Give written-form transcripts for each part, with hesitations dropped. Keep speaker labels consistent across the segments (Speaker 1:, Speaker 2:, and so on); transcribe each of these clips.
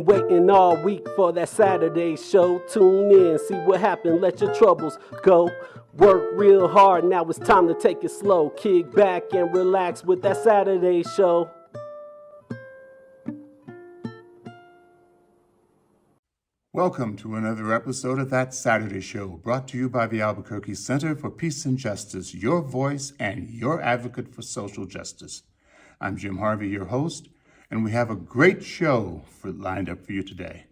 Speaker 1: been waiting all week for that Saturday show. Tune in, see what happened, let your troubles go. Work real hard, now it's time to take it slow. Kick back and relax with that Saturday show.
Speaker 2: Welcome to another episode of That Saturday Show, brought to you by the Albuquerque Center for Peace and Justice, your voice and your advocate for social justice. I'm Jim Harvey, your host, and we have a great show lined up for you today.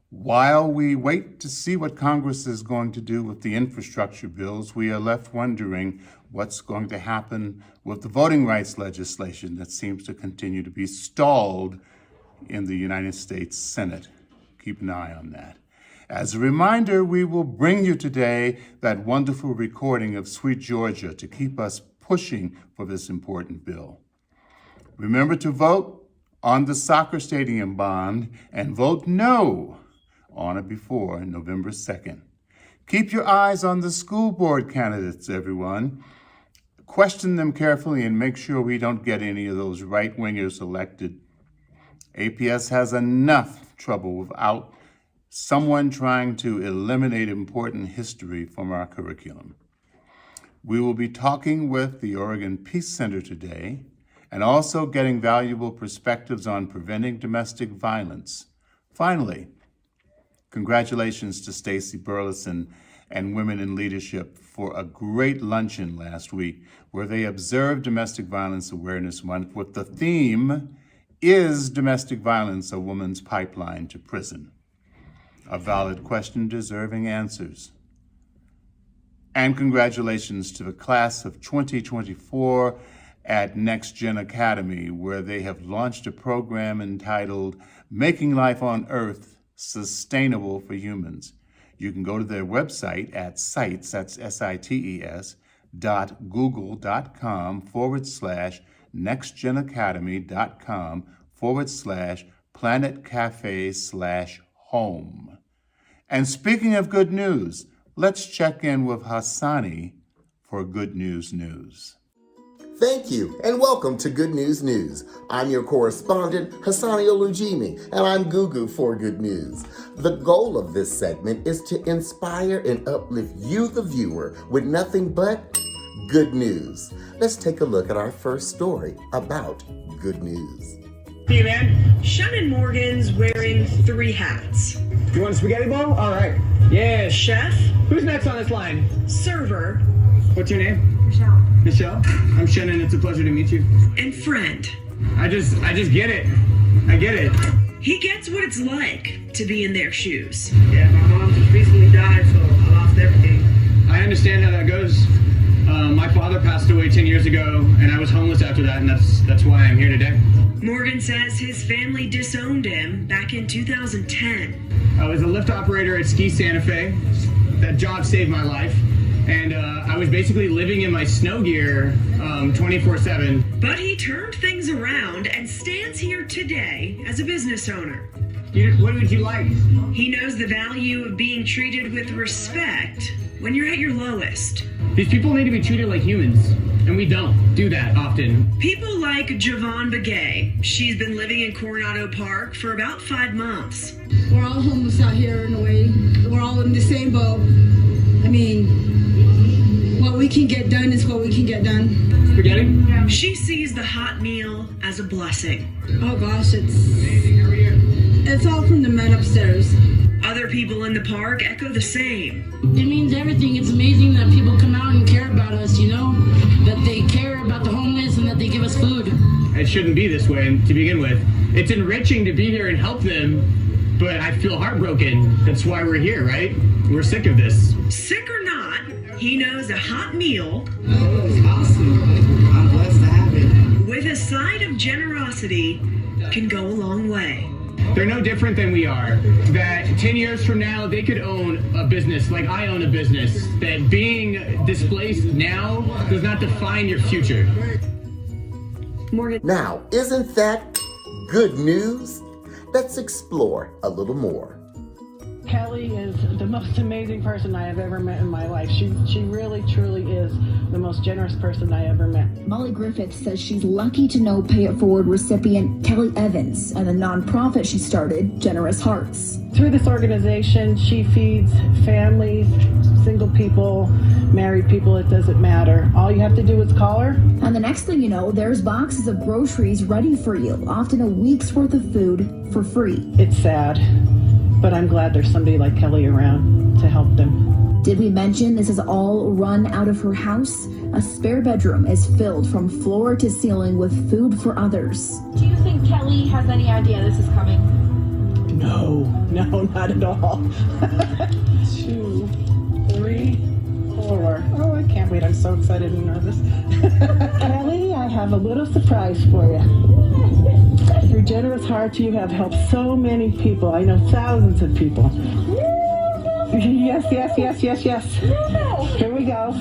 Speaker 2: While we wait to see what Congress is going to do with the infrastructure bills, we are left wondering what's going to happen with the voting rights legislation that seems to continue to be stalled in the United States Senate. Keep an eye on that. As a reminder, we will bring you today that wonderful recording of Sweet Georgia to keep us pushing for this important bill. Remember to vote on the soccer stadium bond and vote no on or before November 2nd. Keep your eyes on the school board candidates, everyone. Question them carefully and make sure we don't get any of those right-wingers elected. APS has enough trouble without someone trying to eliminate important history from our curriculum. We will be talking with the Oregon Peace Center today and also getting valuable perspectives on preventing domestic violence. Finally, congratulations to Stacy Burleson and Women in Leadership for a great luncheon last week where they observed Domestic Violence Awareness Month with the theme, "Is domestic violence a woman's pipeline to prison?" A valid question deserving answers. And congratulations to the class of 2024 at Next Gen Academy, where they have launched a program entitled Making Life on Earth Sustainable for Humans. You can go to their website at sites, that's sites.google.com/nextgenacademy.com/planetcafe/home. And speaking of good news, let's check in with Hasani for Good News News.
Speaker 3: Thank you, and welcome to Good News News. I'm your correspondent, Hasani Olujimi, and I'm Gugu for Good News. The goal of this segment is to inspire and uplift you, the viewer, with nothing but good news. Let's take a look at our first story about good news.
Speaker 4: Hey, man. Shannon Morgan's wearing 3 hats.
Speaker 5: You want a spaghetti bowl? All right. Yeah.
Speaker 4: Chef.
Speaker 5: Who's next on this line?
Speaker 4: Server.
Speaker 5: What's your name? Michelle. I'm Shannon. It's a pleasure to meet you.
Speaker 4: And friend.
Speaker 5: I just get it. I get it.
Speaker 4: He gets what it's like to be in their shoes.
Speaker 6: Yeah, my mom just recently died, so I lost everything.
Speaker 5: I understand how that goes. My father passed away 10 years ago, and I was homeless after that, and that's why I'm here today.
Speaker 4: Morgan says his family disowned him back in 2010.
Speaker 5: I was a lift operator at Ski Santa Fe. That job saved my life. And I was basically living in my snow gear 24/7.
Speaker 4: But he turned things around and stands here today as a business owner.
Speaker 5: What would you like?
Speaker 4: He knows the value of being treated with respect when you're at your lowest.
Speaker 5: These people need to be treated like humans, and we don't do that often.
Speaker 4: People like Javon Begay. She's been living in Coronado Park for about 5 months.
Speaker 7: We're all homeless out here in a way. We're all in the same boat. I mean, what we can get done is what we can get done.
Speaker 5: Spaghetti?
Speaker 4: Yeah. She sees the hot meal as a blessing.
Speaker 7: Oh gosh, it's all from the men upstairs.
Speaker 4: Other people in the park echo the same.
Speaker 8: It means everything. It's amazing that people come out and care about us, you know? That they care about the homeless and that they give us food.
Speaker 5: It shouldn't be this way to begin with. It's enriching to be here and help them, but I feel heartbroken. That's why we're here, right? We're sick of this.
Speaker 4: Sick or not, he knows a hot meal.
Speaker 6: Oh, it's awesome. I'm blessed to have it.
Speaker 4: With a side of generosity can go a long way.
Speaker 5: They're no different than we are. That 10 years from now, they could own a business like I own a business. That being displaced now does not define your future.
Speaker 4: Morgan.
Speaker 3: Now, isn't that good news? Let's explore a little more.
Speaker 9: Kelly is the most amazing person I have ever met in my life. She really, truly is the most generous person I ever met.
Speaker 10: Molly Griffith says she's lucky to know Pay It Forward recipient Kelly Evans and the nonprofit she started, Generous Hearts.
Speaker 9: Through this organization, she feeds families, single people, married people, it doesn't matter. All you have to do is call her.
Speaker 10: And the next thing you know, there's boxes of groceries ready for you, often a week's worth of food for free.
Speaker 9: It's sad, but I'm glad there's somebody like Kelly around to help them.
Speaker 10: Did we mention this is all run out of her house? A spare bedroom is filled from floor to ceiling with food for others.
Speaker 11: Do you think Kelly has any idea this is coming?
Speaker 9: No, not at all. 2, 3, 4. Oh, I can't wait. I'm so excited and nervous. Kelly, I have a little surprise for you. Through Generous Hearts, you have helped so many people. I know thousands of people. Yes. Here we go.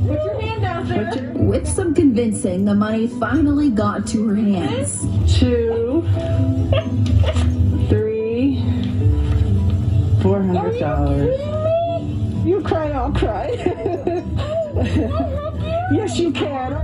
Speaker 11: Put your hand out there.
Speaker 10: With some convincing, the money finally got to her hands.
Speaker 9: 2, 3, $400. You cry, I'll cry. Yes, you can.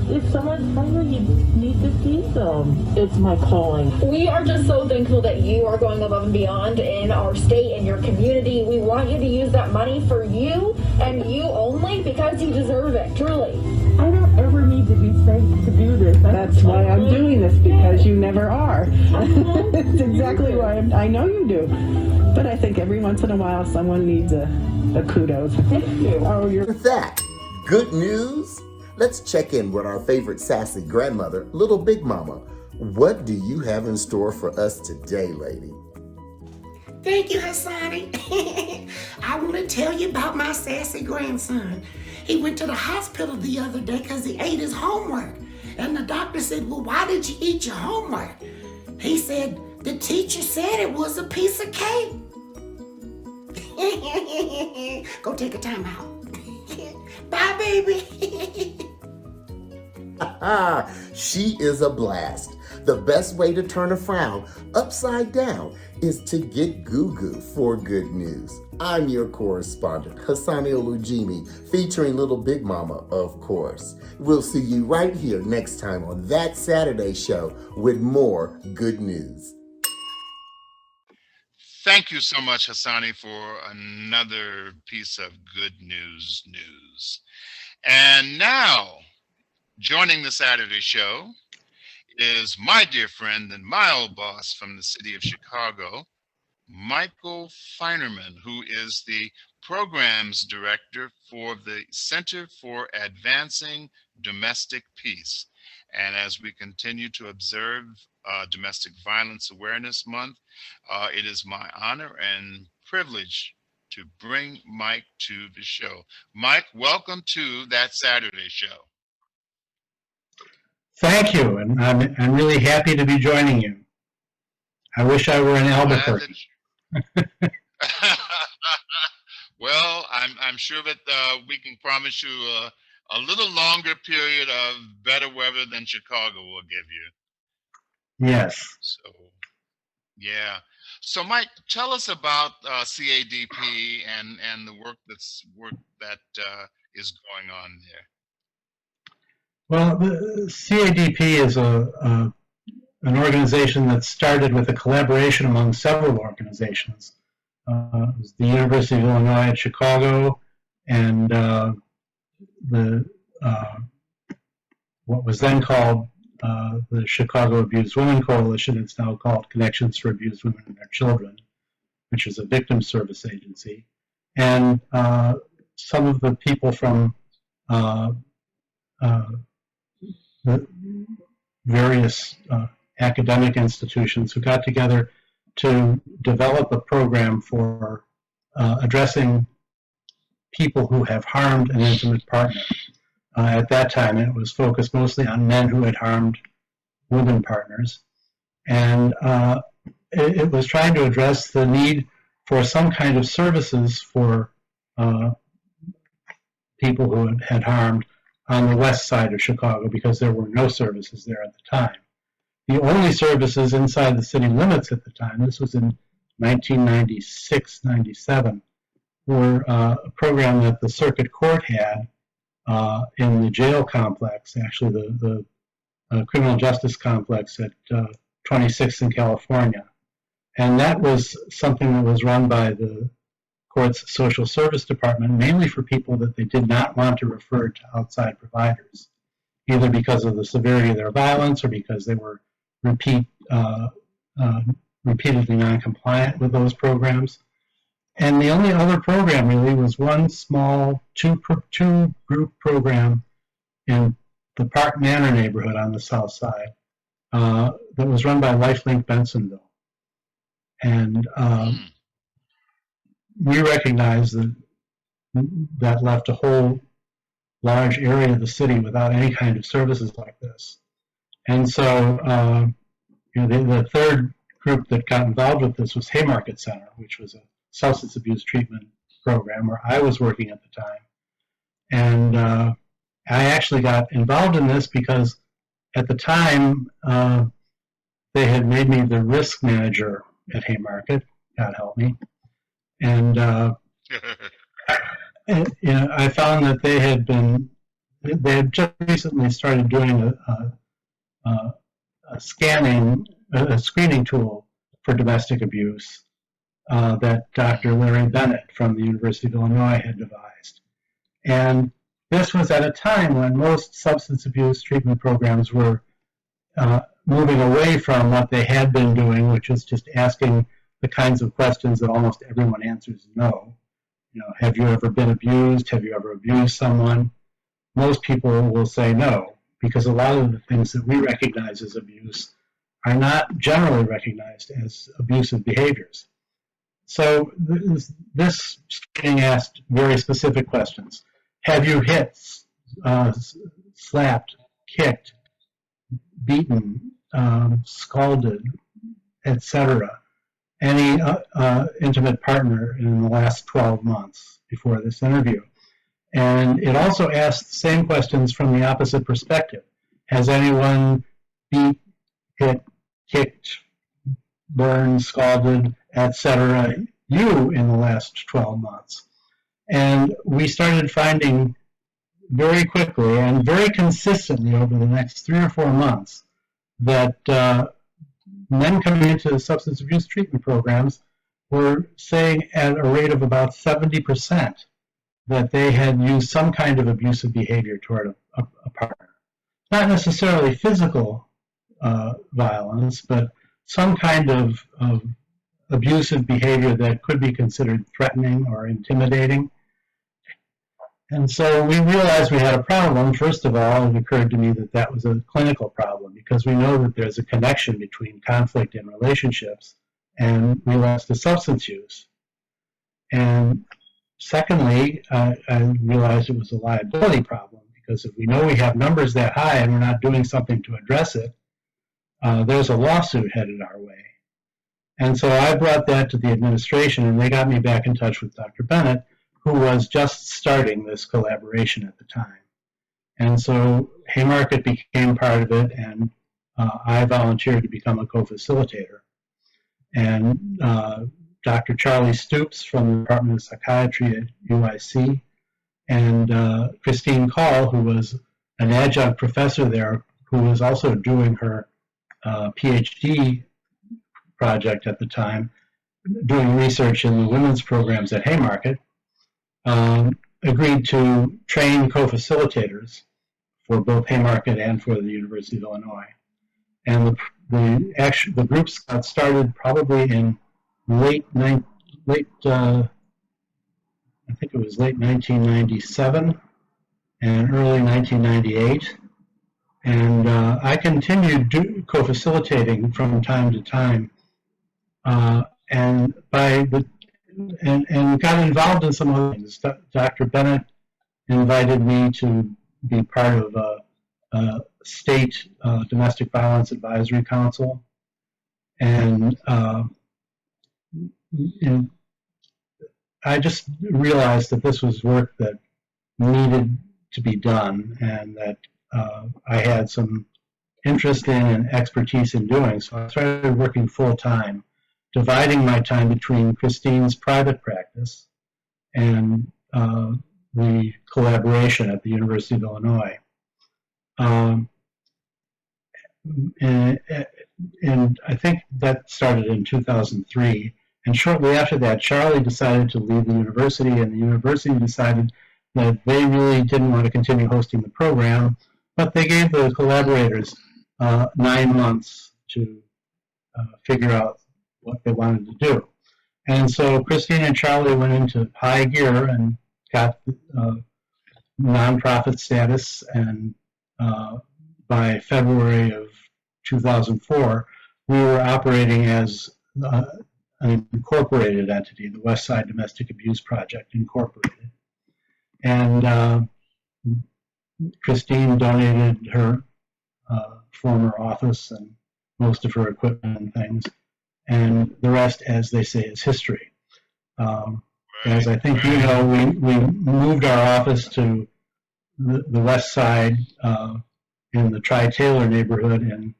Speaker 12: If someone's hungry, you need to feed them. It's my calling.
Speaker 11: We are just so thankful that you are going above and beyond in our state and your community. We want you to use that money for you and you only because you deserve it, truly.
Speaker 12: I don't ever need to be thanked to do this.
Speaker 9: That's why I'm doing this, because you never are. It's exactly why I know you do. But I think every once in a while someone needs a kudos.
Speaker 12: Thank you.
Speaker 9: Oh, you're...
Speaker 3: With that, good news? Let's check in with our favorite sassy grandmother, Little Big Mama. What do you have in store for us today, lady?
Speaker 13: Thank you, Hasani. I want to tell you about my sassy grandson. He went to the hospital the other day because he ate his homework. And the doctor said, well, why did you eat your homework? He said, the teacher said it was a piece of cake. Go take a time out. Bye, baby.
Speaker 3: She is a blast. The best way to turn a frown upside down is to get goo-goo for good news. I'm your correspondent, Hasani Olujimi, featuring Little Big Mama, of course. We'll see you right here next time on That Saturday Show with more good news.
Speaker 2: Thank you so much, Hasani, for another piece of good news. And now, joining the Saturday show is my dear friend and my old boss from the city of Chicago, Michael Feinerman, who is the programs director for the Center for Advancing Domestic Peace. And as we continue to observe Domestic Violence Awareness Month, it is my honor and privilege to bring Mike to the show. Mike, welcome to That Saturday Show.
Speaker 14: Thank you, and I'm really happy to be joining you. I wish I were in Albuquerque.
Speaker 2: Well, I'm sure that we can promise you a little longer period of better weather than Chicago will give you.
Speaker 14: Yes.
Speaker 2: So, yeah. So, Mike, tell us about CADP and the work that is going on there.
Speaker 14: Well, the CADP is an organization that started with a collaboration among several organizations. It was the University of Illinois at Chicago and what was then called the Chicago Abused Women Coalition. It's now called Connections for Abused Women and Their Children, which is a victim service agency. And some of the people from the various academic institutions who got together to develop a program for addressing people who have harmed an intimate partner. At that time, it was focused mostly on men who had harmed women partners. And it was trying to address the need for some kind of services for people who had harmed on the west side of Chicago, because there were no services there at the time. The only services inside the city limits at the time, this was in 1996-97 were a program that the circuit court had in the jail complex, actually the criminal justice complex at 26th in California. And that was something that was run by the court's social service department, mainly for people that they did not want to refer to outside providers, either because of the severity of their violence or because they were repeatedly non-compliant with those programs. And the only other program really was one small two-group program in the Park Manor neighborhood on the south side that was run by LifeLink Bensonville. And we recognized that left a whole large area of the city without any kind of services like this. And so the third group that got involved with this was Haymarket Center, which was a substance abuse treatment program where I was working at the time. And I actually got involved in this because at the time they had made me the risk manager at Haymarket, God help me. And I found that they had just recently started doing a screening tool for domestic abuse that Dr. Larry Bennett from the University of Illinois had devised. And this was at a time when most substance abuse treatment programs were moving away from what they had been doing, which is just asking the kinds of questions that almost everyone answers no. Have you ever been abused? Have you ever abused someone? Most people will say no, because a lot of the things that we recognize as abuse are not generally recognized as abusive behaviors. So this screening asked very specific questions. Have you hit, slapped, kicked, beaten, scalded, etc. any intimate partner in the last 12 months before this interview? And it also asked the same questions from the opposite perspective. Has anyone beat, hit, kicked, burned, scalded, etc. you in the last 12 months? And we started finding very quickly and very consistently over the next 3 or 4 months that men coming into substance abuse treatment programs were saying at a rate of about 70% that they had used some kind of abusive behavior toward a partner. Not necessarily physical violence, but some kind of abusive behavior that could be considered threatening or intimidating. And so we realized we had a problem. First of all, it occurred to me that that was a clinical problem because we know that there's a connection between conflict in relationships and relapse to substance use. And secondly, I realized it was a liability problem because if we know we have numbers that high and we're not doing something to address it, there's a lawsuit headed our way. And so I brought that to the administration, and they got me back in touch with Dr. Bennett, who was just starting this collaboration at the time. And so Haymarket became part of it, and I volunteered to become a co-facilitator. And Dr. Charlie Stoops from the Department of Psychiatry at UIC, and Christine Call, who was an adjunct professor there, who was also doing her PhD project at the time, doing research in the women's programs at Haymarket, agreed to train co-facilitators for both Haymarket and for the University of Illinois. And the groups got started probably in late 1997 and early 1998. And I continued co-facilitating from time to time, and got involved in some other things. Dr. Bennett invited me to be part of a state domestic violence advisory council, and I just realized that this was work that needed to be done, and that I had some interest in and expertise in doing. So I started working full time dividing my time between Christine's private practice and the collaboration at the University of Illinois. And I think that started in 2003. And shortly after that, Charlie decided to leave the university, and the university decided that they really didn't want to continue hosting the program, but they gave the collaborators 9 months to figure out what they wanted to do. And so Christine and Charlie went into high gear and got nonprofit status, and by February of 2004, we were operating as an incorporated entity, the West Side Domestic Abuse Project Incorporated. And Christine donated her former office and most of her equipment and things, and the rest, as they say, is history. As I think you know, we moved our office to the West Side in the Tri-Taylor neighborhood in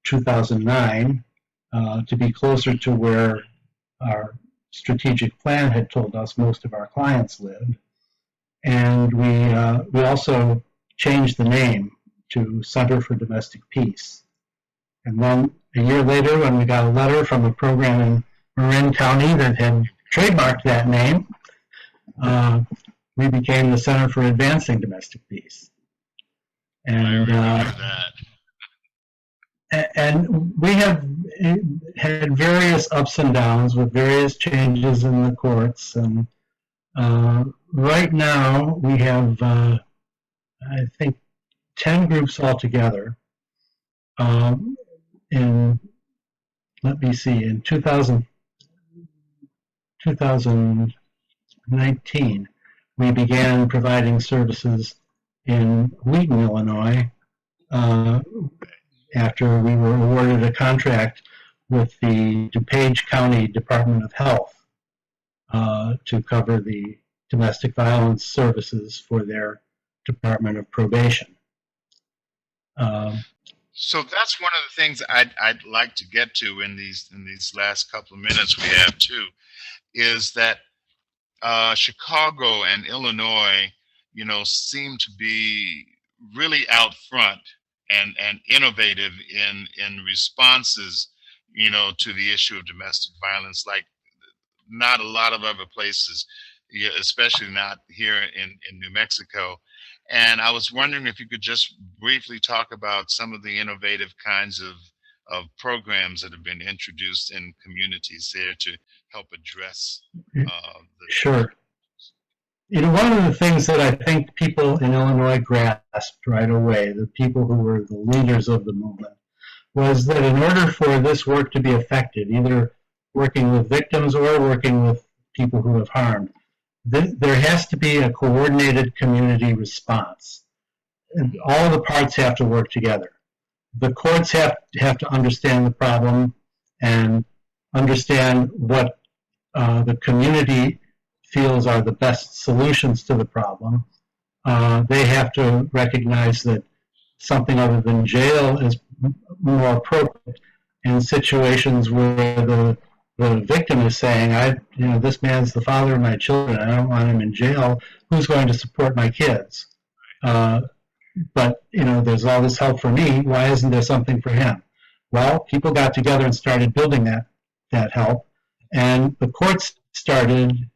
Speaker 14: 2009 to be closer to where our strategic plan had told us most of our clients lived. And we also changed the name to Center for Domestic Peace. And then a year later, when we got a letter from a program in Marin County that had trademarked that name, we became the Center for Advancing Domestic Peace. And and we have had various ups and downs with various changes in the courts. And right now we have, I think, 10 groups altogether. In 2019, we began providing services in Wheaton, Illinois, after we were awarded a contract with the DuPage County Department of Health to cover the domestic violence services for their Department of Probation.
Speaker 15: So that's one of the things I'd like to get to in these last couple of minutes we have too, is that Chicago and Illinois, seem to be really out front and innovative in responses, to the issue of domestic violence, like not a lot of other places, especially not here in New Mexico. And I was wondering if you could just briefly talk about some of the innovative kinds of programs that have been introduced in communities there to help address
Speaker 14: Sure. One of the things that I think people in Illinois grasped right away, the people who were the leaders of the movement, was that in order for this work to be effective, either working with victims or working with people who have harmed, there has to be a coordinated community response. And all the parts have to work together. The courts have to understand the problem and understand what the community feels are the best solutions to the problem. They have to recognize that something other than jail is more appropriate in situations where the victim is saying, this man's the father of my children, I don't want him in jail, who's going to support my kids? But there's all this help for me, why isn't there something for him? Well, people got together and started building that help, and the courts started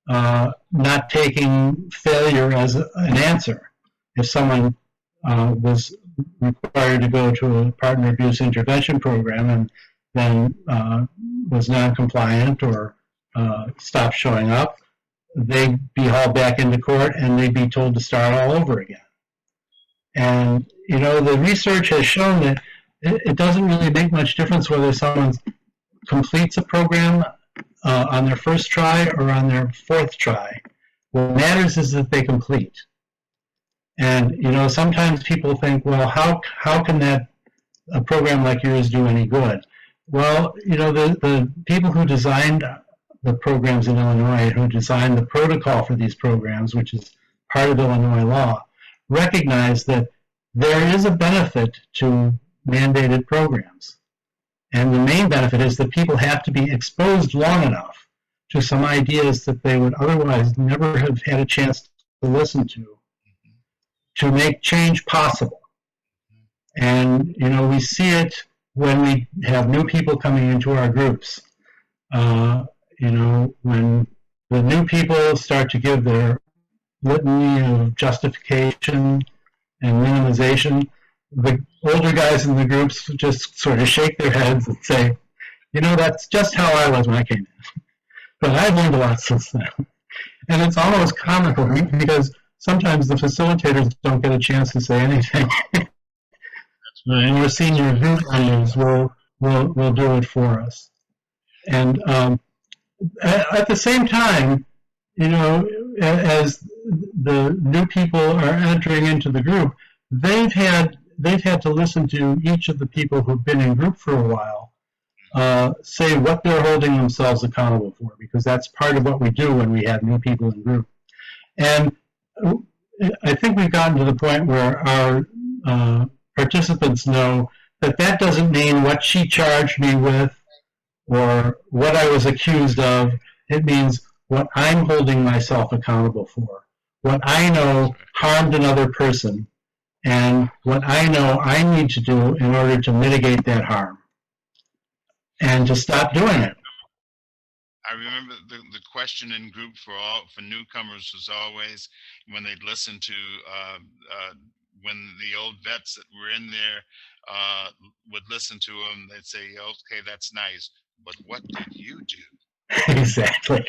Speaker 14: not taking failure as an answer. If someone was required to go to a partner abuse intervention program and then was non-compliant or stopped showing up, they'd be hauled back into court and they'd be told to start all over again. And, the research has shown that it doesn't really make much difference whether someone completes a program on their first try or on their fourth try. What matters is that they complete. And, sometimes people think, well, how can a program like yours do any good? Well, the people who designed the programs in Illinois, who designed the protocol for these programs, which is part of Illinois law, recognize that there is a benefit to mandated programs. And the main benefit is that people have to be exposed long enough to some ideas that they would otherwise never have had a chance to listen to make change possible. And, you know, we see it when we have new people coming into our groups. You know, when the new people start to give their litany of justification and minimization, the older guys in the groups just sort of shake their heads and say, you know, that's just how I was when I came in. But I've learned a lot since then. And it's almost comical because sometimes the facilitators don't get a chance to say anything. The more senior group members will do it for us. And at the same time, you know, as the new people are entering into the group, they've had to listen to each of the people who've been in group for a while say what they're holding themselves accountable for, because that's part of what we do when we have new people in group. And I think we've gotten to the point where our participants know that that doesn't mean what she charged me with or what I was accused of. It means what I'm holding myself accountable for, what I know harmed another person, and what I know I need to do in order to mitigate that harm and to stop doing it.
Speaker 15: I remember the question in group for newcomers was always when they'd listen to when the old vets that were in there would listen to them, they'd say, "Okay, that's nice, but what did you do?"
Speaker 14: Exactly.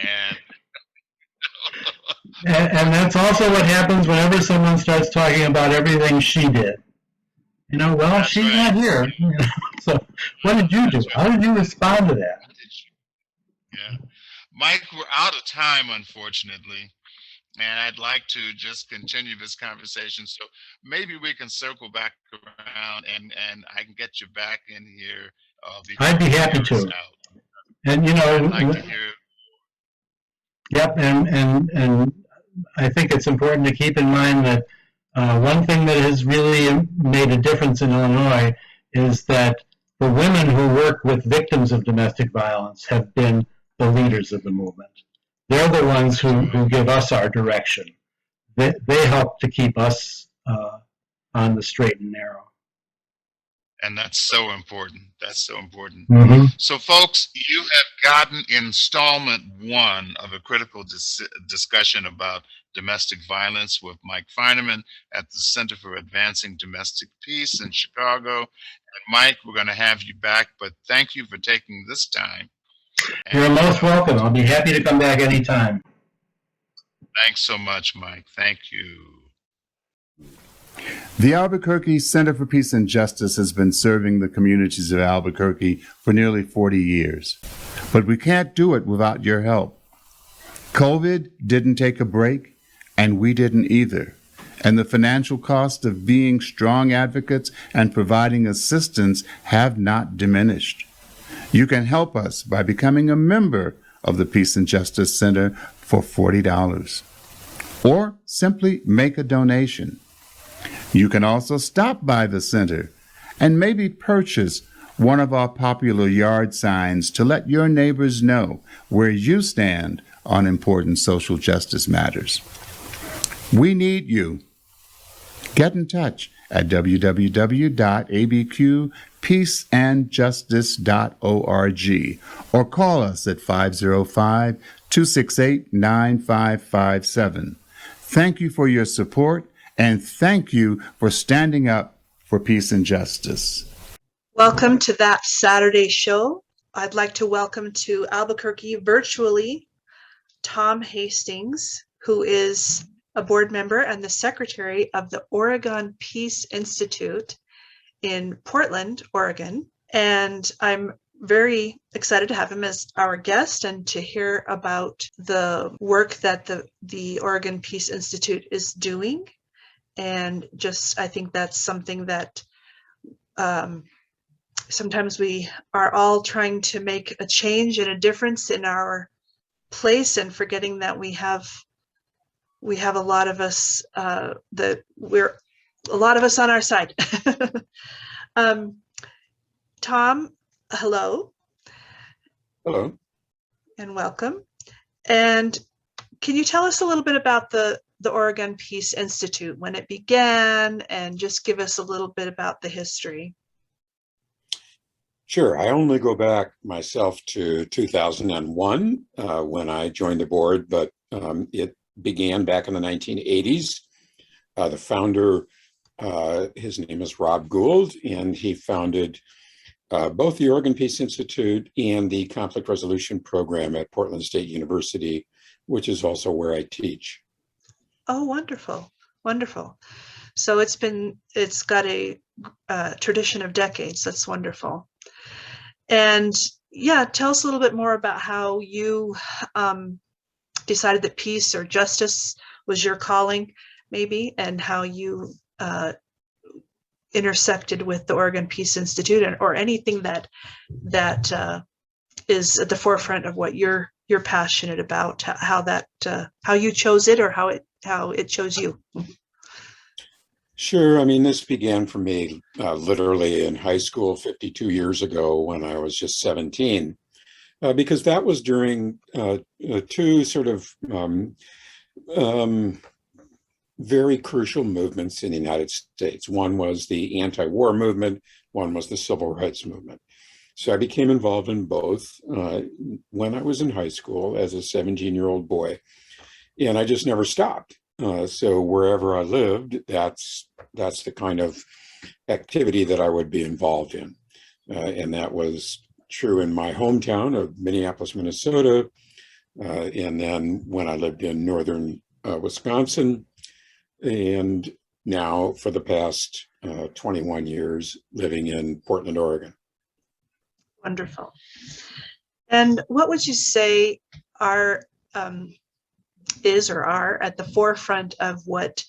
Speaker 14: And that's also what happens whenever someone starts talking about everything she did. You know, well, that's she's right. Not here. So what did you do? Right. How did you respond to that?
Speaker 15: Yeah. Mike, we're out of time, unfortunately. And I'd like to just continue this conversation. So maybe we can circle back around and I can get you back in here.
Speaker 14: I'd be happy to. And, you know,
Speaker 15: I'd like to hear.
Speaker 14: Yep. And I think it's important to keep in mind that one thing that has really made a difference in Illinois is that the women who work with victims of domestic violence have been the leaders of the movement. They're the ones who give us our direction. They help to keep us on the straight and narrow.
Speaker 15: And that's so important. That's so important.
Speaker 14: Mm-hmm.
Speaker 15: So, folks, you have gotten installment 1 of a critical discussion about domestic violence with Mike Feinerman at the Center for Advancing Domestic Peace in Chicago. And Mike, we're going to have you back, but thank you for taking this time.
Speaker 14: You're most welcome. I'll be happy to come back anytime.
Speaker 15: Thanks so much, Mike. Thank you.
Speaker 2: The Albuquerque Center for Peace and Justice has been serving the communities of Albuquerque for nearly 40 years. But we can't do it without your help. COVID didn't take a break, and we didn't either. And the financial cost of being strong advocates and providing assistance have not diminished. You can help us by becoming a member of the Peace and Justice Center for $40. Or simply make a donation. You can also stop by the center and maybe purchase one of our popular yard signs to let your neighbors know where you stand on important social justice matters. We need you. Get in touch at www.abqpeaceandjustice.org or call us at 505-268-9557. Thank you for your support. And thank you for standing up for peace and justice.
Speaker 16: Welcome to That Saturday Show. I'd like to welcome to Albuquerque virtually Tom Hastings, who is a board member and the secretary of the Oregon Peace Institute in Portland, Oregon. And I'm very excited to have him as our guest and to hear about the work that the Oregon Peace Institute is doing. And just, I think that's something that sometimes we are all trying to make a change and a difference in our place and forgetting that we have a lot of us we're a lot of us on our side. Tom, hello.
Speaker 2: Hello.
Speaker 16: And welcome. And can you tell us a little bit about the Oregon Peace Institute, when it began, and just give us a little bit about the history?
Speaker 17: Sure. I only go back myself to 2001 when I joined the board, but it began back in the 1980s. The founder, his name is Rob Gould, and he founded both the Oregon Peace Institute and the Conflict Resolution Program at Portland State University, which is also where I teach.
Speaker 16: Oh, wonderful, wonderful. So it's got a tradition of decades. That's wonderful. And yeah, tell us a little bit more about how you decided that peace or justice was your calling, maybe, and how you intersected with the Oregon Peace Institute, or anything that is at the forefront of what you're passionate about, how you chose it, or how it chose you.
Speaker 17: Sure. I mean, this began for me literally in high school 52 years ago when I was just 17, because that was during two sort of very crucial movements in the United States. One was the anti-war movement, one was the civil rights movement. So I became involved in both when I was in high school as a 17-year-old boy, and I just never stopped. So wherever I lived, that's the kind of activity that I would be involved in. And that was true in my hometown of Minneapolis, Minnesota. And then when I lived in northern Wisconsin, and now for the past 21 years living in Portland, Oregon.
Speaker 16: Wonderful. And what would you say are at the forefront of what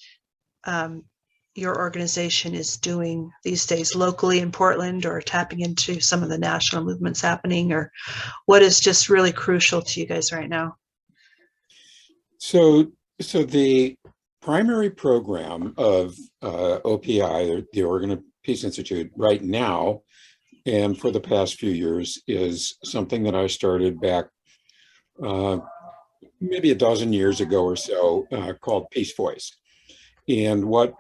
Speaker 16: your organization is doing these days locally in Portland, or tapping into some of the national movements happening, or what is just really crucial to you guys right now?
Speaker 17: So the primary program of OPI, the Oregon Peace Institute, right now, and for the past few years, is something that I started back maybe a dozen years ago or so, called Peace Voice. And what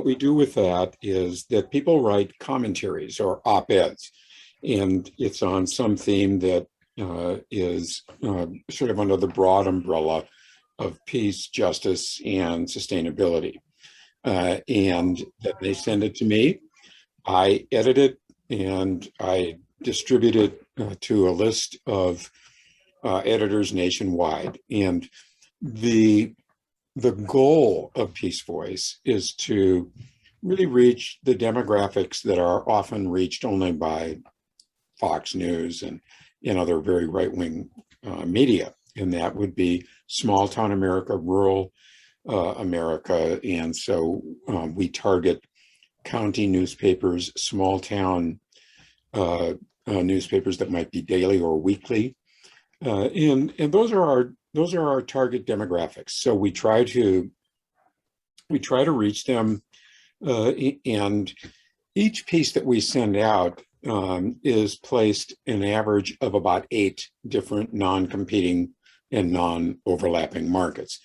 Speaker 17: we do with that is that people write commentaries or op-eds, and it's on some theme that is sort of under the broad umbrella of peace, justice, and sustainability. And they send it to me. I edit it and I distribute it to a list of editors nationwide. And the goal of Peace Voice is to really reach the demographics that are often reached only by Fox News and other very right-wing media. And that would be small town America, rural America. And so we target county newspapers, small town newspapers that might be daily or weekly. And those are our target demographics. So we try to reach them, and each piece that we send out is placed an average of about 8 different non-competing and non-overlapping markets.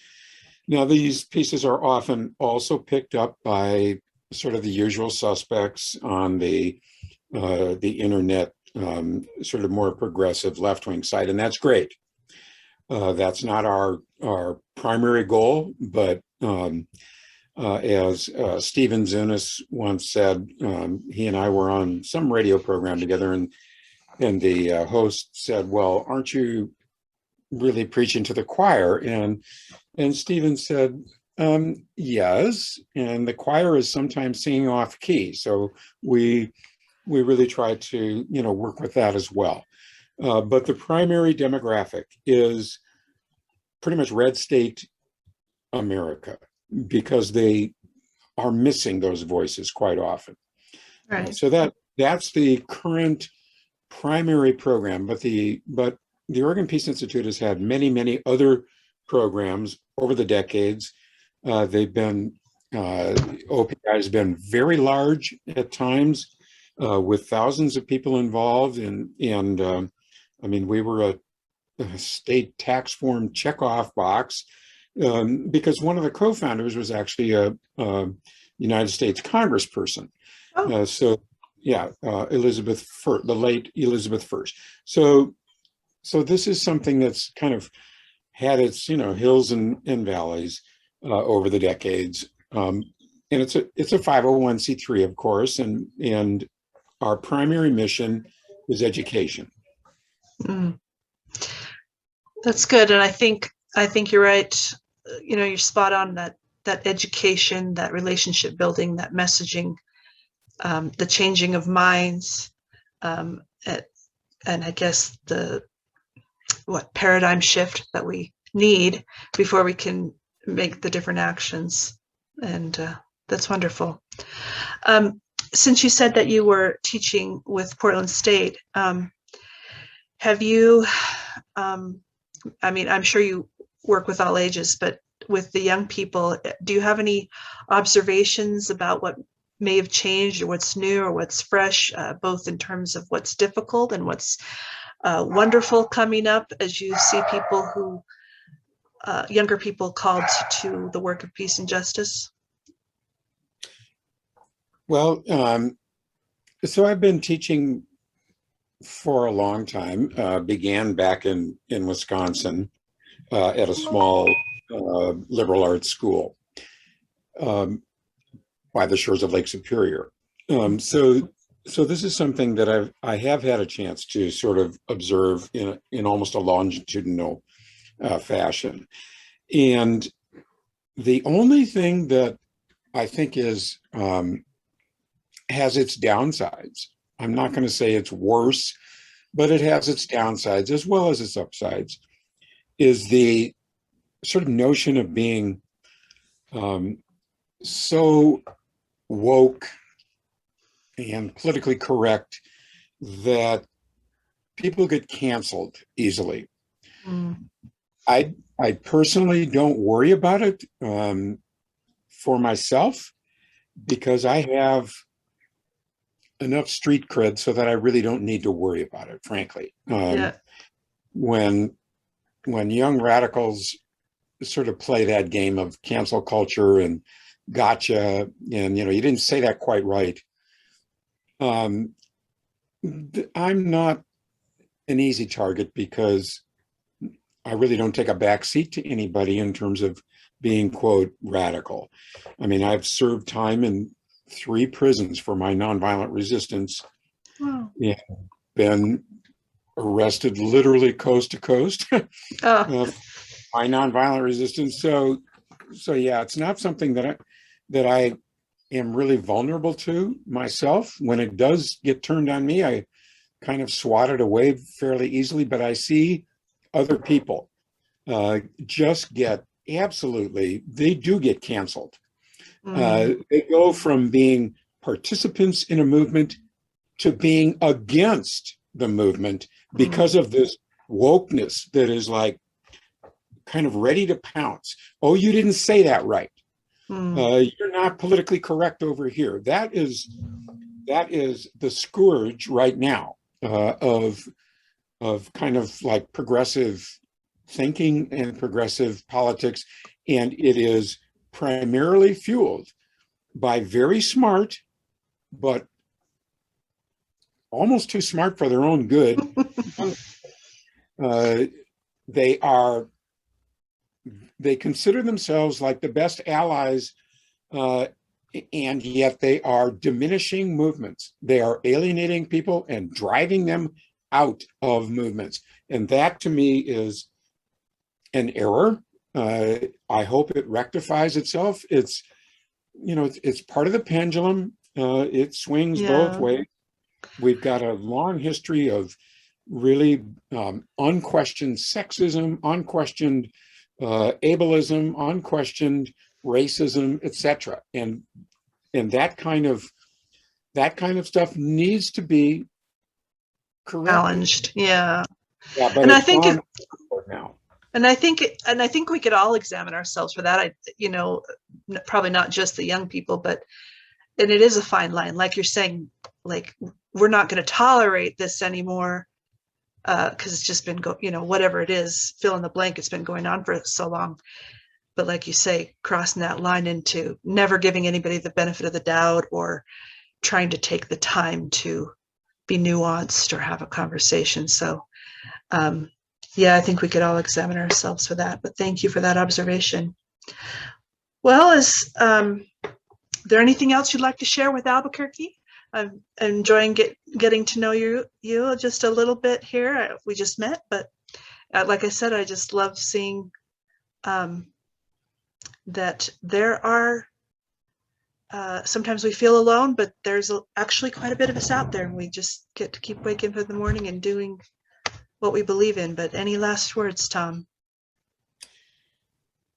Speaker 17: Now, these pieces are often also picked up by sort of the usual suspects on the internet, sort of more progressive left-wing side, and that's great. That's not our primary goal, but as Stephen Zunis once said, he and I were on some radio program together, and the host said, "Well, aren't you really preaching to the choir?" And Stephen said, "Yes, and the choir is sometimes singing off key, so we really try to work with that as well." But the primary demographic is pretty much red state America, because they are missing those voices quite often. Right. So that's the current primary program. But the Oregon Peace Institute has had many other programs over the decades. OPI has been very large at times, with thousands of people involved. And I mean, we were a state tax form checkoff box because one of the co-founders was actually a United States congressperson. So yeah, Elizabeth, the late Elizabeth First. So this is something that's kind of had its, hills and valleys over the decades. And it's a 501c3, of course, and our primary mission is education.
Speaker 16: Mm. That's good, and I think you're right. You're spot on that education, that relationship building, that messaging, the changing of minds, and I guess the paradigm shift that we need before we can make the different actions. And that's wonderful. Since you said that you were teaching with Portland State, have you, I mean, I'm sure you work with all ages, but with the young people, do you have any observations about what may have changed or what's new or what's fresh, both in terms of what's difficult and what's wonderful coming up as you see people who, younger people called to the work of peace and justice?
Speaker 17: Well, so I've been teaching for a long time, began back in Wisconsin at a small liberal arts school by the shores of Lake Superior. So this is something that I have had a chance to sort of observe in almost a longitudinal fashion. And the only thing that I think is has its downsides. I'm not going to say it's worse, but it has its downsides as well as its upsides, is the sort of notion of being so woke and politically correct that people get canceled easily. I personally don't worry about it for myself because I have enough street cred so that I really don't need to worry about it, frankly. When young radicals sort of play that game of cancel culture and gotcha, and you didn't say that quite right. I'm not an easy target because I really don't take a back seat to anybody in terms of being, quote, radical. I mean, I've served time in 3 prisons for my nonviolent resistance.
Speaker 16: Wow.
Speaker 17: And been arrested literally coast to coast. My nonviolent resistance. So yeah, it's not something that I am really vulnerable to myself. When it does get turned on me, I kind of swat it away fairly easily, but I see other people just get they do get canceled. They go from being participants in a movement to being against the movement because of this wokeness that is like kind of ready to pounce. Oh, you didn't say that right. You're not politically correct over here. That is the scourge right now of kind of like progressive thinking and progressive politics, and it is primarily fueled by very smart, but almost too smart for their own good. They consider themselves like the best allies, and yet they are diminishing movements. They are alienating people and driving them out of movements. And that to me is an error. I hope it rectifies itself. It's part of the pendulum. It swings both ways. We've got a long history of really unquestioned sexism, unquestioned ableism, unquestioned racism, etc. And that kind of stuff needs to be corrected.
Speaker 16: Challenged, yeah.
Speaker 17: But
Speaker 16: and I think
Speaker 17: now.
Speaker 16: And I think we could all examine ourselves for that. Probably not just the young people, and it is a fine line. Like you're saying, like, we're not going to tolerate this anymore, because it's just been whatever it is, fill in the blank, it's been going on for so long. But like you say, crossing that line into never giving anybody the benefit of the doubt, or trying to take the time to be nuanced or have a conversation. So yeah, I think we could all examine ourselves for that, but thank you for that observation. Well, is there anything else you'd like to share with Albuquerque? I'm enjoying getting to know you just a little bit here. We just met, but like I said, I just love seeing that there are, sometimes we feel alone, but there's actually quite a bit of us out there, and we just get to keep waking up in the morning and doing what we believe in. But any last words, Tom?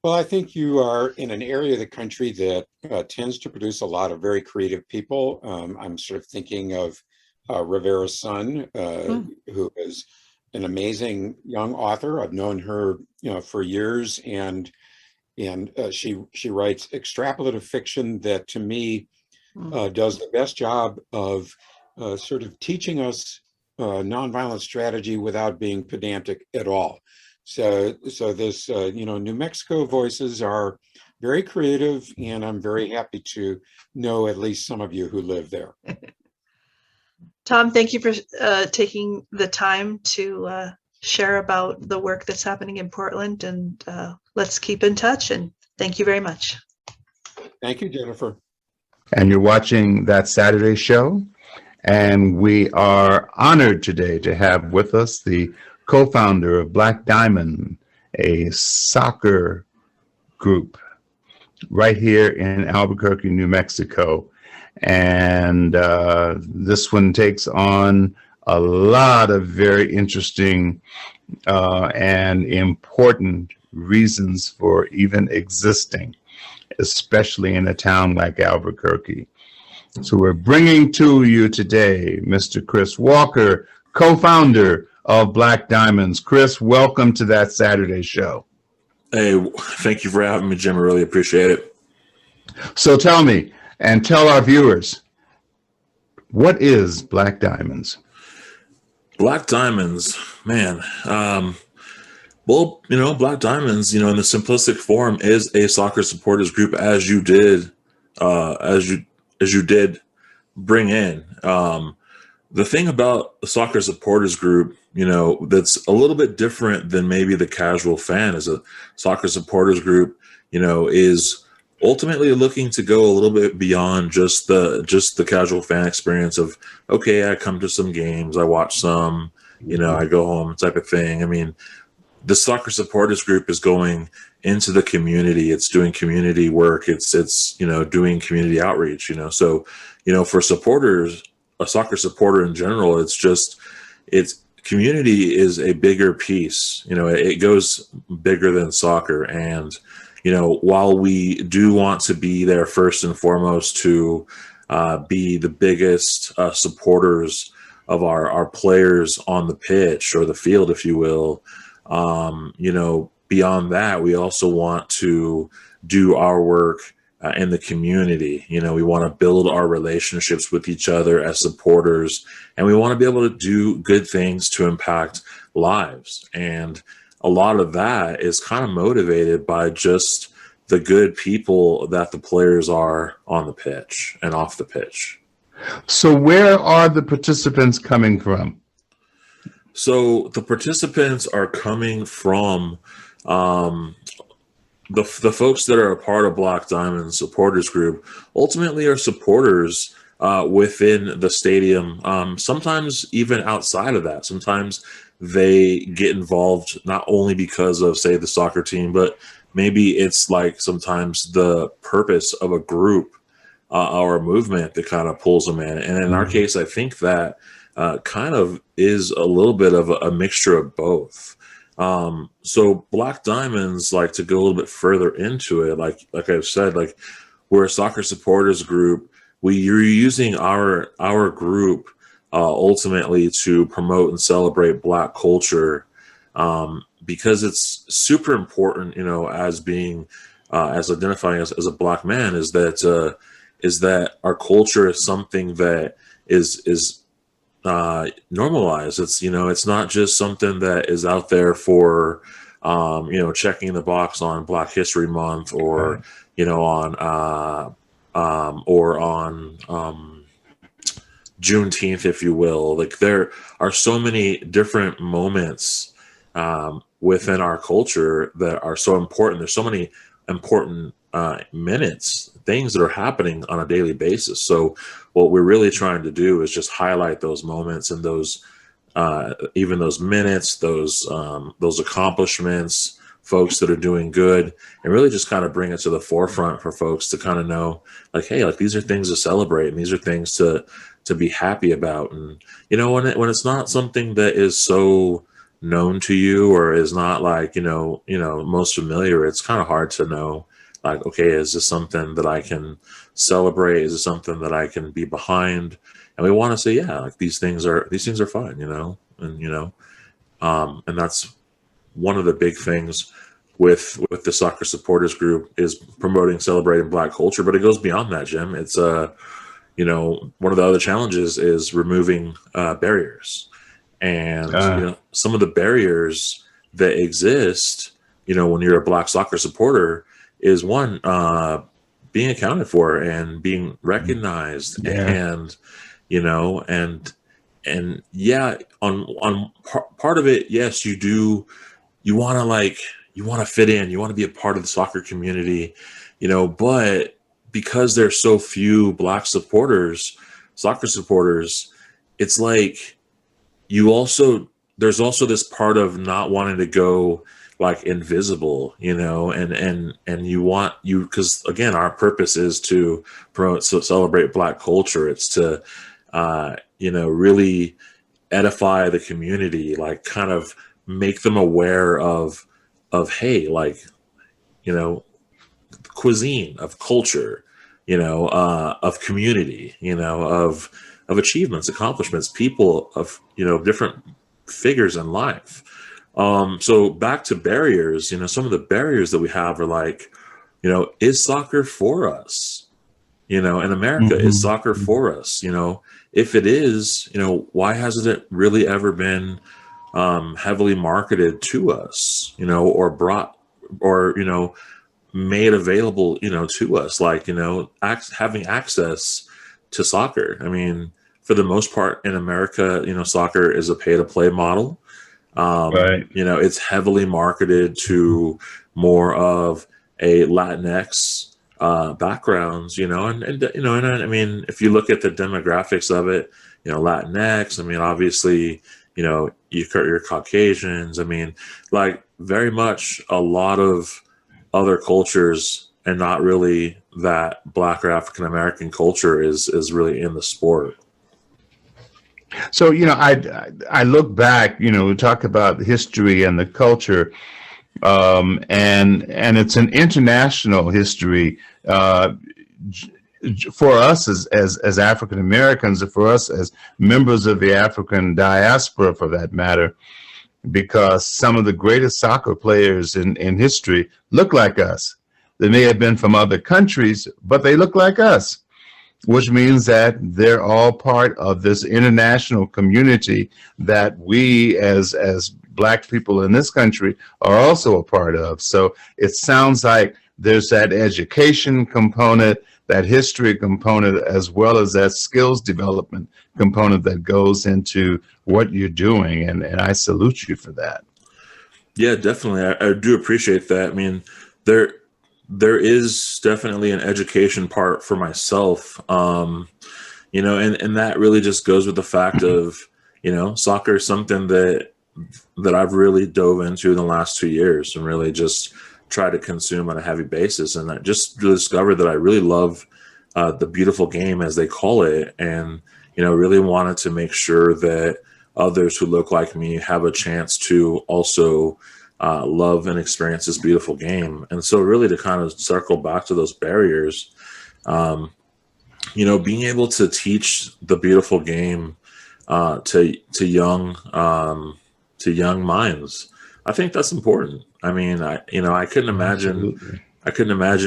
Speaker 17: Well, I think you are in an area of the country that tends to produce a lot of very creative people. I'm sort of thinking of Rivera's son, who is an amazing young author. I've known her, for years, and she writes extrapolative fiction that, to me, does the best job of sort of teaching us nonviolent strategy without being pedantic at all. So this, New Mexico voices are very creative, and I'm very happy to know at least some of you who live there.
Speaker 16: Tom, thank you for taking the time to share about the work that's happening in Portland, and let's keep in touch, and thank you very much.
Speaker 17: Thank you, Jennifer.
Speaker 2: And you're watching That Saturday Show, and we are honored today to have with us the co-founder of Black Diamond, a soccer group right here in Albuquerque, New Mexico. And this one takes on a lot of very interesting and important reasons for even existing, especially in a town like Albuquerque. So we're bringing to you today Mr. Chris Walker, co-founder of Black Diamonds. Chris, welcome to That Saturday Show.
Speaker 18: Hey, thank you for having me, Jim. I really appreciate it.
Speaker 2: So tell me, and tell our viewers, what is Black Diamonds?
Speaker 18: Black Diamonds, man. Well, Black Diamonds, in the simplistic form, is a soccer supporters group, as you did bring in. The thing about the soccer supporters group, that's a little bit different than maybe the casual fan, is a soccer supporters group, is ultimately looking to go a little bit beyond just the casual fan experience of, okay, I come to some games, I watch some, I go home type of thing. I mean, the soccer supporters group is going into the community. It's doing community work. It's doing community outreach, So, for supporters, a soccer supporter in general, it's community is a bigger piece. It goes bigger than soccer. And, while we do want to be there first and foremost to be the biggest supporters of our players on the pitch or the field, if you will, beyond that, we also want to do our work in the community. We want to build our relationships with each other as supporters, and we want to be able to do good things to impact lives. And a lot of that is kind of motivated by just the good people that the players are on the pitch and off the pitch.
Speaker 2: So where are the participants coming from?
Speaker 18: So the participants are coming from the folks that are a part of Black Diamond supporters group ultimately are supporters within the stadium, sometimes even outside of that. Sometimes they get involved not only because of, say, the soccer team, but maybe it's like sometimes the purpose of a group or a movement that kind of pulls them in. And in our case, I think that kind of is a little bit of a mixture of both. So Black Diamonds, like, to go a little bit further into it, like I've said, like, we're a soccer supporters group. We're using our group ultimately to promote and celebrate Black culture, because it's super important, as being as identifying as a Black man, is that our culture is something that is normalized. It's, you know, it's not just something that is out there for, you know, checking the box on Black History Month or, you know, on Juneteenth, if you will. Like, there are so many different moments within our culture that are so important. There's so many important minutes, things that are happening on a daily basis. So what we're really trying to do is just highlight those moments and those even those minutes, those accomplishments, folks that are doing good, and really just kind of bring it to the forefront for folks to kind of know, like, hey, like, these are things to celebrate and these are things to be happy about. And, you know, when it's not something that is so known to you or is not like, you know, most familiar, it's kind of hard to know, like, okay, is this something that I can celebrate? Is it something that I can be behind? And we want to say, yeah, like, these things are fun, you know, and, you know, and that's one of the big things with the Soccer Supporters Group is promoting, celebrating Black culture, but it goes beyond that, Jim. It's you know, one of the other challenges is removing barriers, and you know, some of the barriers that exist, you know, when you're a Black soccer supporter is one, being accounted for and being recognized, and, you know, and yeah, on part of it, yes, you want to fit in, you want to be a part of the soccer community, you know, but because there's so few Black soccer supporters, it's like there's also this part of not wanting to go like invisible, you know, and because again, our purpose is to promote, celebrate Black culture. It's to, you know, really edify the community, like kind of make them aware of hey, like, you know, cuisine, of culture, you know, of community, you know, of achievements, accomplishments, people, of, you know, different figures in life. So back to barriers, you know, some of the barriers that we have are like, you know, is soccer for us? You know, in America, is soccer for us? You know, if it is, you know, why hasn't it really ever been heavily marketed to us, you know, or brought, or, you know, made available, you know, to us, like, you know, having access to soccer. I mean, for the most part in America, you know, soccer is a pay-to-play model. You know, it's heavily marketed to more of a Latinx backgrounds, you know, and you know, and I mean, if you look at the demographics of it, you know, Latinx, I mean, obviously, you know, you're Caucasians. I mean, like, very much a lot of other cultures, and not really that Black or African American culture is really in the sport.
Speaker 2: So, you know, I look back, you know, we talk about history and the culture, and it's an international history for us as African Americans, and for us as members of the African diaspora, for that matter, because some of the greatest soccer players in history look like us. They may have been from other countries, but they look like us, which means that they're all part of this international community that we as Black people in this country are also a part of. So it sounds like there's that education component, that history component, as well as that skills development component that goes into what you're doing. And I salute you for that.
Speaker 18: Yeah, definitely. I do appreciate that. I mean, there is definitely an education part for myself, you know, and that really just goes with the fact of, you know, soccer is something that I've really dove into in the last 2 years and really just try to consume on a heavy basis. And I just discovered that I really love the beautiful game, as they call it, and, you know, really wanted to make sure that others who look like me have a chance to also love and experience this beautiful game. And so really to kind of circle back to those barriers, you know, being able to teach the beautiful game to young minds, I think that's important. I mean, I couldn't imagine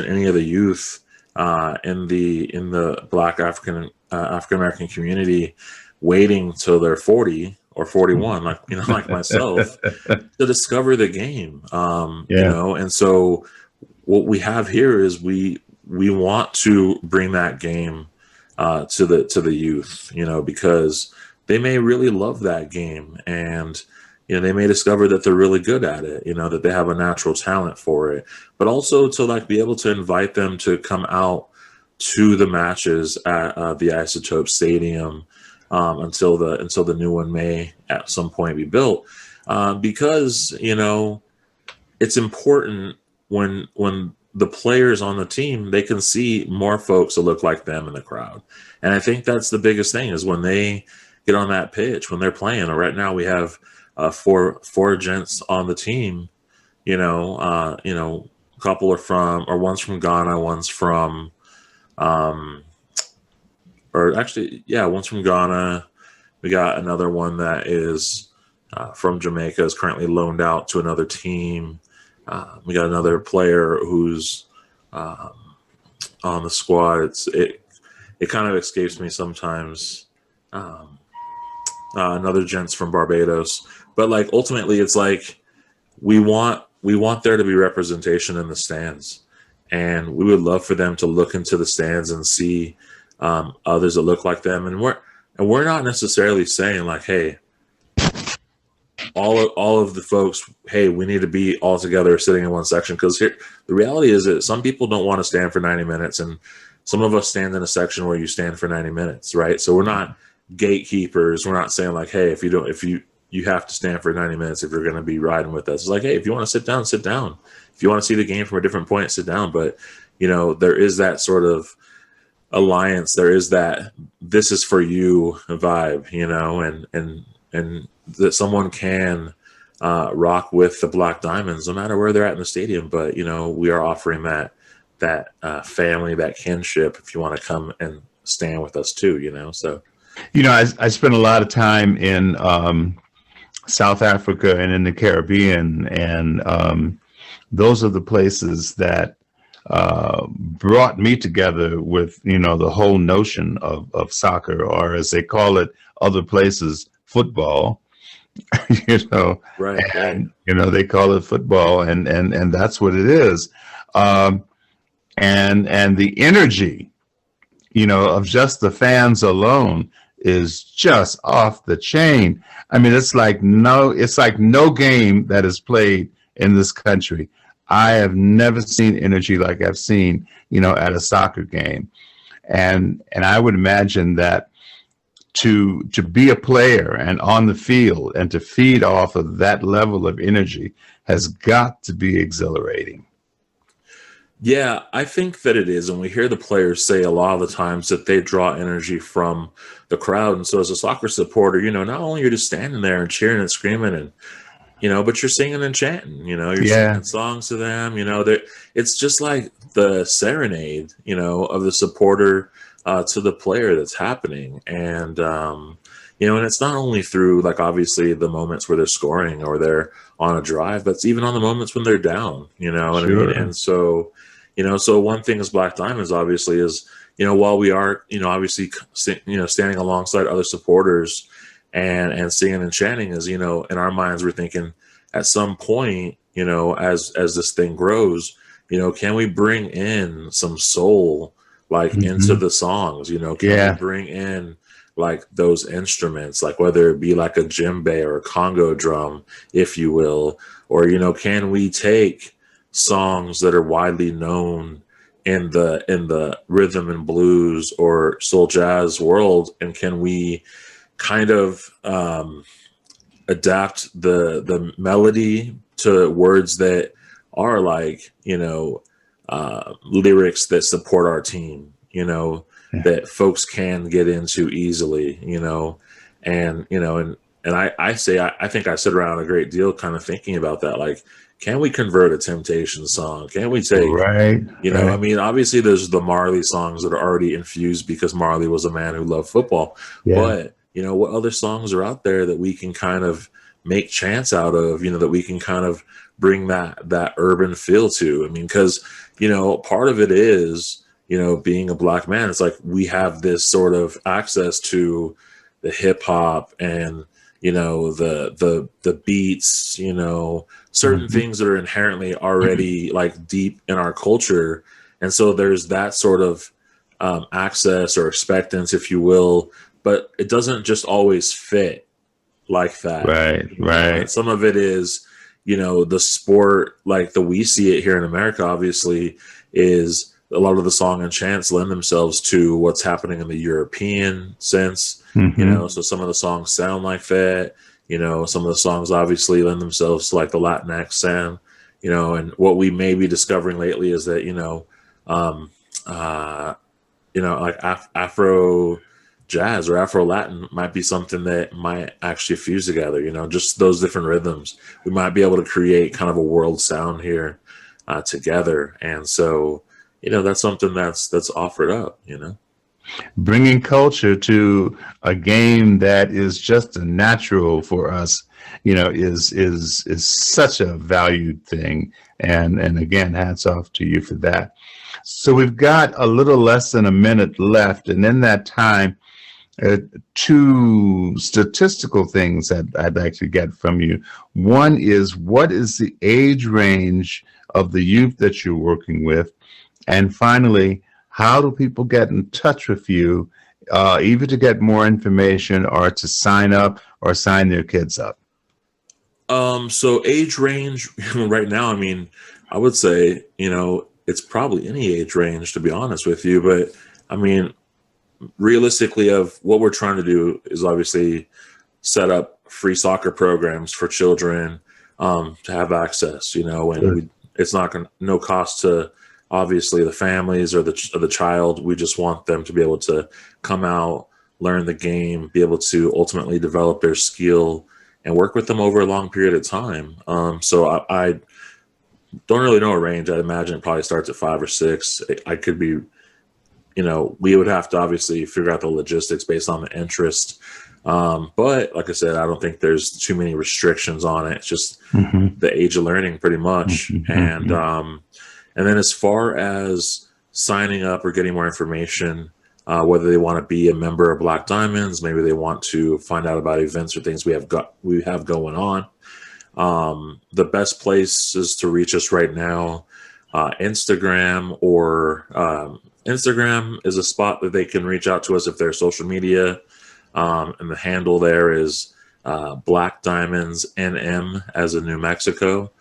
Speaker 18: any of the youth in the Black African American community waiting till they're 40 or 41, like like myself, to discover the game. And so what we have here is we want to bring that game to the youth, because they may really love that game, and they may discover that they're really good at it, that they have a natural talent for it, but also to like be able to invite them to come out to the matches at the Isotope Stadium until the new one may at some point be built, because it's important when the players on the team, they can see more folks that look like them in the crowd. And I think that's the biggest thing, is when they get on that pitch, when they're playing. Right now we have four gents on the team, a couple are one's from Ghana, one's from one's from Ghana. We got another one that is from Jamaica, is currently loaned out to another team. We got another player who's on the squad. It kind of escapes me sometimes. Another gent's from Barbados, but like ultimately, it's like we want there to be representation in the stands, and we would love for them to look into the stands and see others that look like them. And we're not necessarily saying like, hey, all of the folks, hey, we need to be all together sitting in one section, because here the reality is that some people don't want to stand for 90 minutes, and some of us stand in a section where you stand for 90 minutes, right? So we're not gatekeepers. We're not saying like, hey, if you have to stand for 90 minutes if you're going to be riding with us. It's like, hey, if you want to sit down, sit down. If you want to see the game from a different point, sit down. But there is that sort of alliance. There is that this is for you vibe, and that someone can rock with the Black Diamonds no matter where they're at in the stadium. But we are offering that family, that kinship, if you want to come and stand with us too. So
Speaker 2: I spent a lot of time in South Africa and in the Caribbean, and those are the places that brought me together with the whole notion of soccer, or as they call it other places, football.
Speaker 18: Right.
Speaker 2: And they call it football, and that's what it is. And the energy of just the fans alone is just off the chain. I mean, it's like no game that is played in this country. I have never seen energy like I've seen, at a soccer game. And I would imagine that to be a player and on the field and to feed off of that level of energy has got to be exhilarating.
Speaker 18: Yeah, I think that it is. And we hear the players say a lot of the times that they draw energy from the crowd. And so as a soccer supporter, not only you're just standing there and cheering and screaming and, but you're singing and chanting, you're singing songs to them, it's just like the serenade, of the supporter to the player that's happening. And, and it's not only through like, obviously the moments where they're scoring or they're on a drive, but it's even on the moments when they're down, what I mean? And so, so one thing as Black Diamonds obviously is, while we are, obviously, standing alongside other supporters and singing and chanting is, in our minds, we're thinking at some point, as this thing grows, can we bring in some soul, like into the songs, can we bring in like those instruments, like whether it be like a djembe or a Congo drum, if you will, or, can we take songs that are widely known in the rhythm and blues or soul jazz world, and can we kind of adapt the melody to words that are like lyrics that support our team, that folks can get into easily, and I think I sit around a great deal kind of thinking about that, like, can we convert a Temptation song? Can we take, I mean, obviously there's the Marley songs that are already infused because Marley was a man who loved football. But, what other songs are out there that we can kind of make chants out of, that we can kind of bring that urban feel to? I mean, because, part of it is, being a black man, it's like we have this sort of access to the hip hop and the beats, certain things that are inherently already like deep in our culture. And so there's that sort of access or expectance, if you will, but it doesn't just always fit like that.
Speaker 2: Right.
Speaker 18: Some of it is, the sport, like we see it here in America, obviously, is a lot of the song and chants lend themselves to what's happening in the European sense. So some of the songs sound like that. Some of the songs obviously lend themselves to like the Latinx sound. And what we may be discovering lately is that like Afro jazz or Afro Latin might be something that might actually fuse together. Just those different rhythms. We might be able to create kind of a world sound here together. And so, that's something that's offered up.
Speaker 2: Bringing culture to a game that is just a natural for us, is such a valued thing. And again, hats off to you for that. So we've got a little less than a minute left, and in that time, two statistical things that I'd like to get from you. One is, what is the age range of the youth that you're working with? And finally, how do people get in touch with you, either to get more information or to sign up or sign their kids up?
Speaker 18: So age range right now, I would say, it's probably any age range, to be honest with you. But realistically, of what we're trying to do is obviously set up free soccer programs for children to have access, and it's not no cost to obviously the families or the child. We just want them to be able to come out, learn the game, be able to ultimately develop their skill and work with them over a long period of time. So I don't really know a range. I'd imagine it probably starts at 5 or 6. I could be, we would have to obviously figure out the logistics based on the interest. But like I said, I don't think there's too many restrictions on it. It's just the age of learning pretty much. And then as far as signing up or getting more information, whether they want to be a member of Black Diamonds, maybe they want to find out about events or things we have going on. The best places to reach us right now, Instagram, or Instagram is a spot that they can reach out to us if they're social media. And the handle there is Black Diamonds NM as in New Mexico.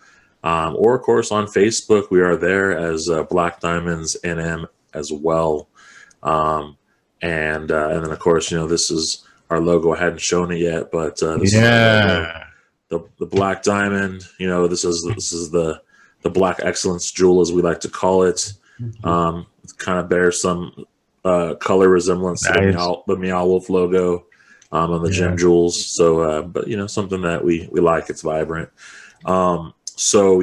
Speaker 18: Or of course on Facebook, we are there as Black Diamonds NM as well. And then of course, this is our logo. I hadn't shown it yet, but this is our logo. The Black Diamond. This is the Black Excellence Jewel, as we like to call it. It kind of bears some color resemblance to the Meow Wolf logo on the gem jewels. So, but something that we like. It's vibrant. So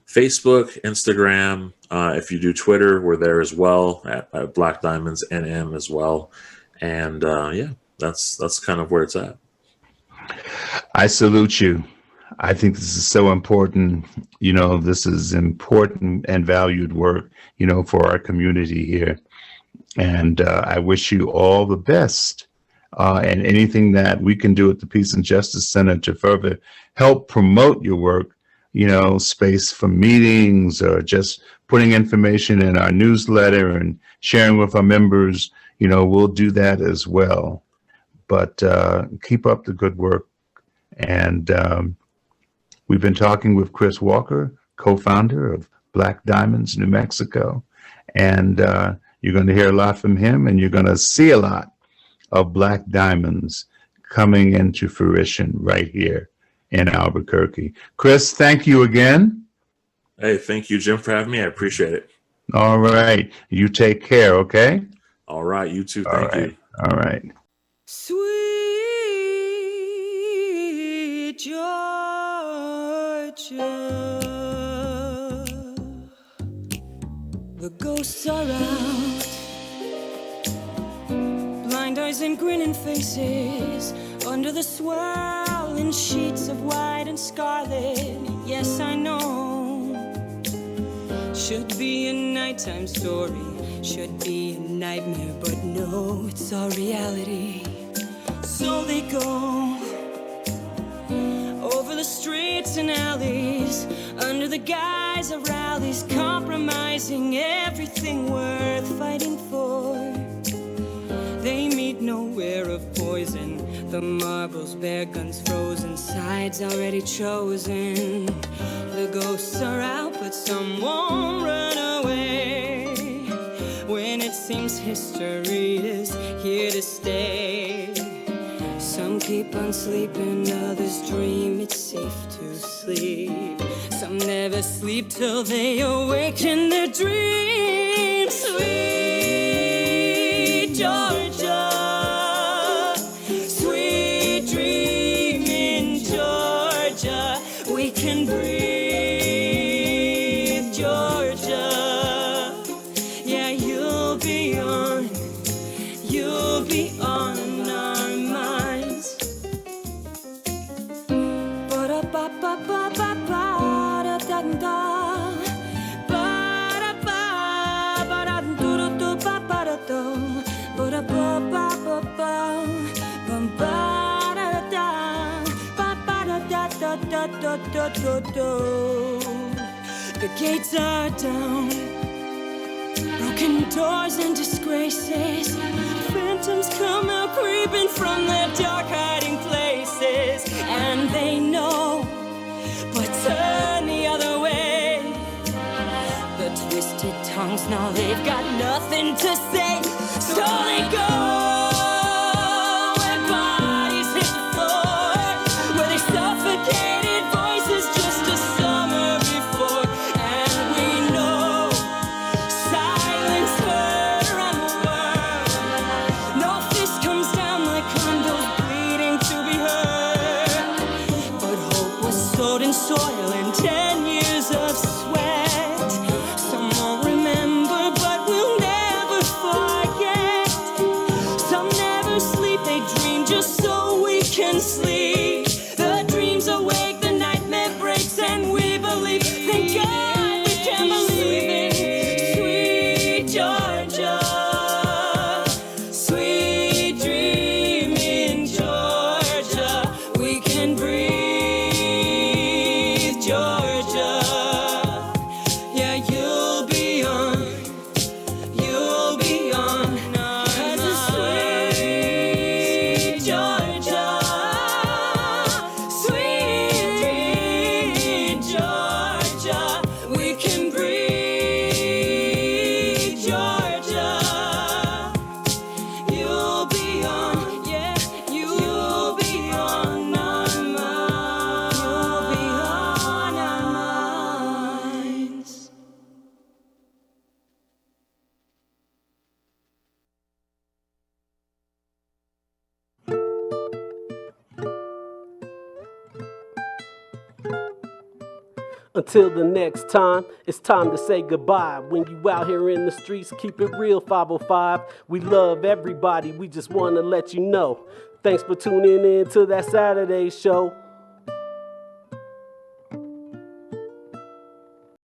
Speaker 18: Facebook, Instagram, if you do Twitter, we're there as well at Black Diamonds NM as well. And that's kind of where it's at.
Speaker 2: I salute you. I think this is so important. This is important and valued work, for our community here. And I wish you all the best. And anything that we can do at the Peace and Justice Center to further help promote your work, space for meetings or just putting information in our newsletter and sharing with our members, we'll do that as well. But keep up the good work. And we've been talking with Chris Walker, co-founder of Black Diamonds, New Mexico. And you're going to hear a lot from him, and you're going to see a lot of Black Diamonds coming into fruition right here in Albuquerque. Chris, thank you again.
Speaker 18: Hey, thank you, Jim, for having me. I appreciate it.
Speaker 2: All right. You take care, okay?
Speaker 18: All right. You too. Thank you.
Speaker 2: All right.
Speaker 19: Sweet Georgia, the ghosts are out. Blind eyes and grinning faces under the swirling sheets of white and scarlet. Yes, I know. Should be a nighttime story, should be a nightmare, but no, it's our reality. So they go over the streets and alleys, under the guise of rallies, compromising everything worth fighting for. They meet nowhere of poison, the marbles, bare guns frozen, sides already chosen. The ghosts are out, but some won't run away, when it seems history is here to stay. Some keep on sleeping, others dream it's safe to sleep. Some never sleep till they awaken their dreams. Sweet Georgia, sweet dream in Georgia, we can breathe, Georgia. Yeah, you'll be on our minds. Ba-da-ba-ba-ba-ba-da-da-da. Ba-da-ba-ba-ba-da-do-do-do-ba-ba-da-do. Ba-da-ba-ba-ba-ba. Ba-ba-da-da. Ba-ba-da-da-da-da-da-da-do. The gates are down, broken doors and disgraces. Phantoms come out creeping from their dark hiding places, and they know, but turn the other way. The twisted tongues, now they've got nothing to say, so they go where bodies hit the floor, where they suffocated voices just a summer before. And we know silence heard around the world. No fist comes down like condos bleeding to be heard. But hope was sowed in soil in 10 years of sweat. Some won't remember, but we'll never forget. Some never sleep, they dream just so we can sleep. The dreams awake, the nightmare breaks, and we believe. Thank God we can believe in sweet Georgia, sweet dream in Georgia, we can breathe, Georgia. Yeah, you'll be on cause it's sweet Georgia, sweet Georgia, we can breathe, Georgia. You'll be on, yeah, you'll be on our minds. You'll be on our minds.
Speaker 1: Until the next time, it's time to say goodbye. When you out here in the streets, keep it real, 505. We love everybody, we just want to let you know. Thanks for tuning in to that Saturday show.